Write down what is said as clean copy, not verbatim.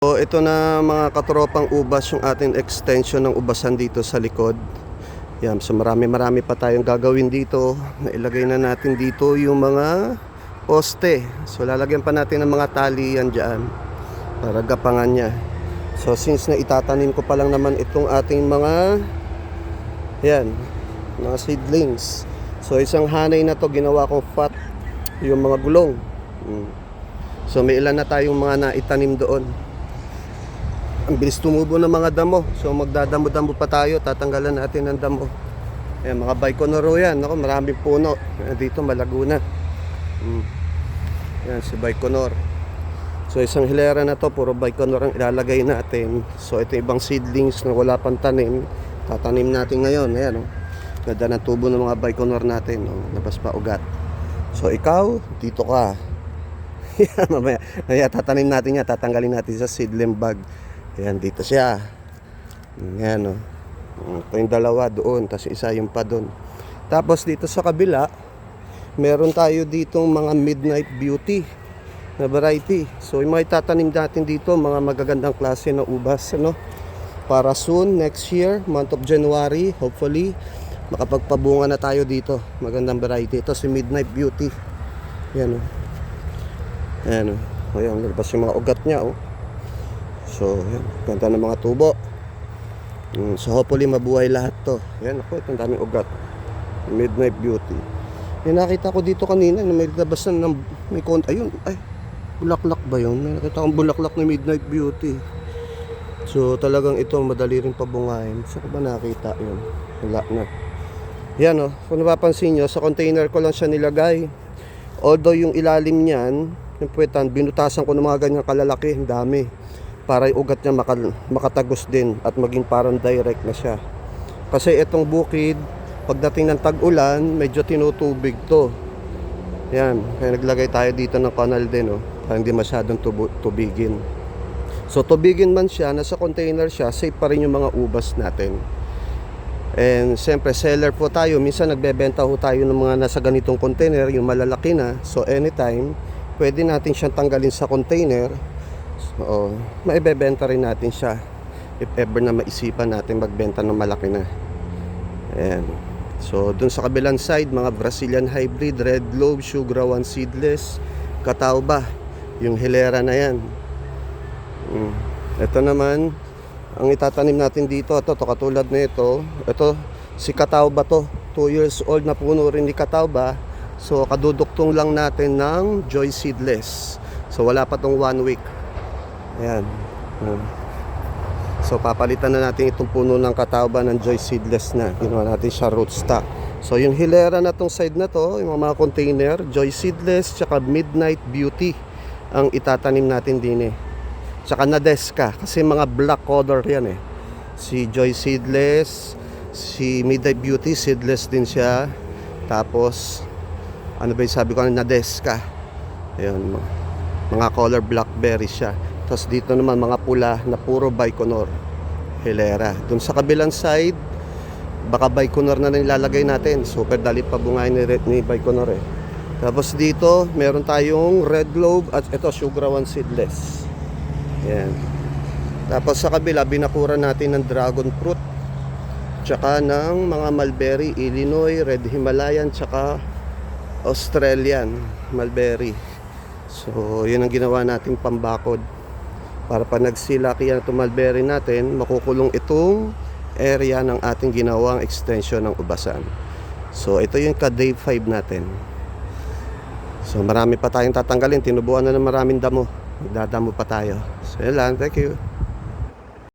So ito na mga katropang ubas yung ating extension ng ubasan dito sa likod. Yan, so marami pa tayong gagawin dito. Nailagay na natin dito yung mga poste. So lalagyan pa natin ng mga tali yan dyan para gapangan niya. So since na itatanim ko pa lang naman itong ating mga mga seedlings. So isang hanay na to ginawa kong fat yung mga gulong. So may ilan na tayong mga naitanim doon. Ang bilis tumubo ng mga damo. So magdadamo-damo pa tayo. Tatanggalan natin ng damo. Ayan, mga Baikonur yan. Ako, maraming puno. Dito Malaguna. Yan si Baikonur. So isang hilera na to, puro Baikonur ang ilalagay natin. So ito ibang seedlings na wala pang tanim. Tatanim natin ngayon. Ayan, ganda ng tubo ng mga Baikonur natin. Labas pa ugat. So ikaw, dito ka. mamaya tatanim natin yan. Tatanggalin natin sa seedling bag. Ayan, dito siya. Ayan, ito yung dalawa doon, tapos isa yung pa doon. Tapos dito sa kabila, meron tayo ditong mga Midnight Beauty na variety. So yung mga itatanim natin dito, mga magagandang klase na ubas, para soon, next year, month of January, hopefully makapagpabunga na tayo dito. Magandang variety. Ito si Midnight Beauty. Ayan, ayan, ayan, labas yung mga ugat niya. So, yan, ganda ng mga tubo. So, hopefully mabuhay lahat to. Yan, ako, itong daming ugat. Midnight Beauty. May nakita ko dito kanina na may labasan ng may konti. Ayun, ay, bulaklak ba yun? May nakita akong bulaklak na Midnight Beauty. So, talagang ito, madali rin pabungahin. Saan ko ba nakita yun? Wala na. Yan, kung napapansin nyo, sa container ko lang siya nilagay. Although yung ilalim niyan, yung puwetan, binutasan ko ng mga ganyang kalalaki. Ang dami. Para yung ugat niya makatagos din at maging parang direct na siya. Kasi itong bukid, pagdating ng tag-ulan, medyo tinutubig to. Yan, kaya naglagay tayo dito ng kanal din, para hindi masyadong tubigin. So tubigin man siya, nasa container siya, safe pa rin yung mga ubas natin. And siyempre seller po tayo, minsan nagbebenta ho tayo ng mga nasa ganitong container, yung malalaki na. So anytime, pwede natin siyang tanggalin sa container. So, maibebenta rin natin siya if ever na maisipan natin magbenta ng malaki na. Ayan. So dun sa kabilang side, mga Brazilian hybrid, red globe, sugar one seedless, Catawba, yung hilera na yan. Ito naman ang itatanim natin dito. Ito katulad na ito. Ito si Catawba to, 2 years old na puno rin ni Catawba. So kaduduktong lang natin ng Joy seedless. So wala pa tong 1 week. Ayan. So papalitan na natin itong puno ng Catawba ng Joy seedless na. Ginawa natin siya rootstock. So yung hilera na tong side na to, yung mga container, Joy seedless tsaka Midnight Beauty ang itatanim natin din Tsaka Nadeska kasi mga black color yan Si Joy seedless, si Midnight Beauty seedless din siya. Tapos ano ba yung sabi ko, Nadeska. Ayun, mga color blackberry siya. Tapos dito naman mga pula na puro Baikonur hilera. Doon sa kabilang side, baka Baikonur na nilalagay natin. Super dali pa bungayin ni Baikonur Tapos dito, meron tayong red globe at ito sugar one seedless. Yan. Tapos sa kabila, binakuran natin ng dragon fruit. Tsaka ng mga mulberry, Illinois, red Himalayan, tsaka Australian mulberry. So, yun ang ginawa nating pambakod. Para pa nagsilaki yan itong mulberry natin, makukulong itong area ng ating ginawang extension ng ubasan. So ito yung ka-day 5 natin. So marami pa tayong tatanggalin. Tinubuan na ng maraming damo. Magdadamo pa tayo. So yun lang. Thank you.